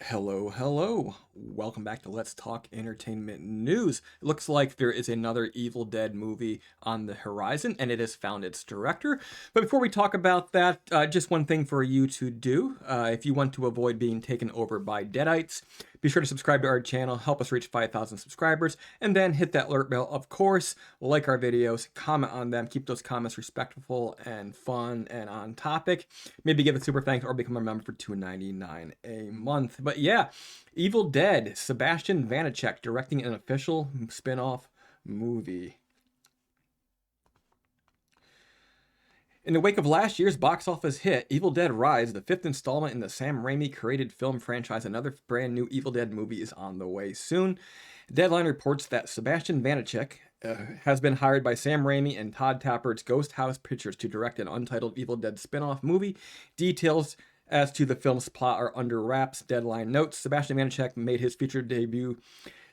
Hello, hello. Welcome back to Let's Talk Entertainment News. It looks like there is another Evil Dead movie on the horizon, and it has found its director. But before we talk about that, just one thing for you to do. If you want to avoid being taken over by Deadites, be sure to subscribe to our channel, help us reach 5,000 subscribers, and then hit that alert bell, of course. Like our videos, comment on them, keep those comments respectful and fun and on topic. Maybe give a super thanks or become a member for $2.99 a month. But yeah, Evil Dead, Sébastien Vaniček directing an official spin-off movie. In the wake of last year's box office hit, Evil Dead Rise, the fifth installment in the Sam Raimi-created film franchise, another brand new Evil Dead movie is on the way soon. Deadline reports that Sébastien Vaniček has been hired by Sam Raimi and Todd Tapert's Ghost House Pictures to direct an untitled Evil Dead spin-off movie. Details as to the film's plot are under wraps. Deadline notes, Sébastien Vaniček made his feature debut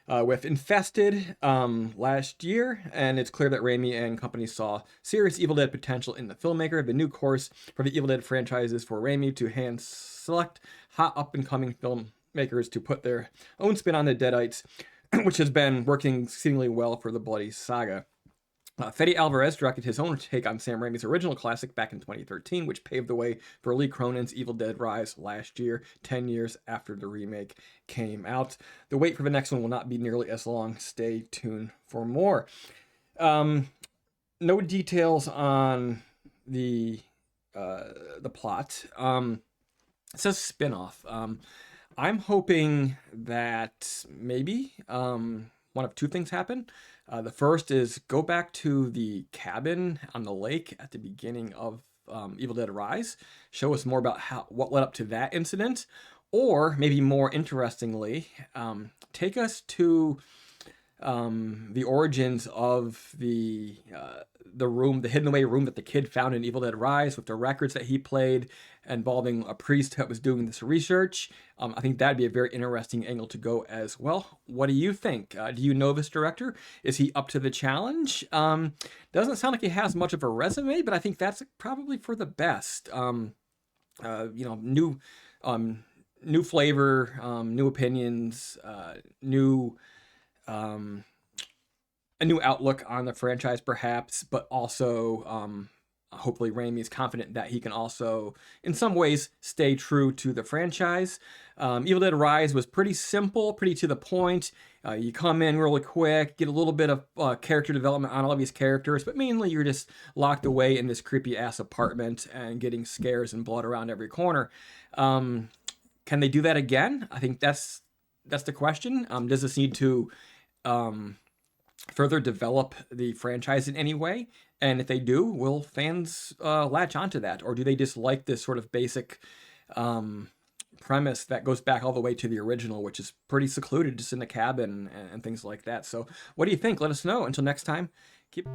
with Infested last year, and it's clear that Raimi and company saw serious Evil Dead potential in the filmmaker. The new course for the Evil Dead franchise is for Raimi to hand select hot up-and-coming filmmakers to put their own spin on the Deadites, which has been working exceedingly well for the Bloody Saga. Fede Alvarez directed his own take on Sam Raimi's original classic back in 2013, which paved the way for Lee Cronin's Evil Dead Rise last year, 10 years after the remake came out. The wait for the next one will not be nearly as long. Stay tuned for more. No details on the plot. It says spin-off. I'm hoping that maybe one of two things happen. The first is go back to the cabin on the lake at the beginning of Evil Dead Rise. Show us more about what led up to that incident. Or, maybe more interestingly, take us to the origins of the room, the hidden away room that the kid found in Evil Dead Rise, with the records that he played involving a priest that was doing this research. I think that'd be a very interesting angle to go as well. What do you think? Do you know this director? Is he up to the challenge? Doesn't sound like he has much of a resume, but I think that's probably for the best. New flavor, new opinions, a new outlook on the franchise, perhaps, but also hopefully Raimi is confident that he can also, in some ways, stay true to the franchise. Evil Dead Rise was pretty simple, pretty to the point. You come in really quick, get a little bit of character development on all of these characters, but mainly you're just locked away in this creepy-ass apartment and getting scares and blood around every corner. Can they do that again? I think that's the question. Does this need to further develop the franchise in any way? And if they do, will fans latch onto that? Or do they just like this sort of basic premise that goes back all the way to the original, which is pretty secluded, just in the cabin and things like that? So what do you think? Let us know. Until next time, keep...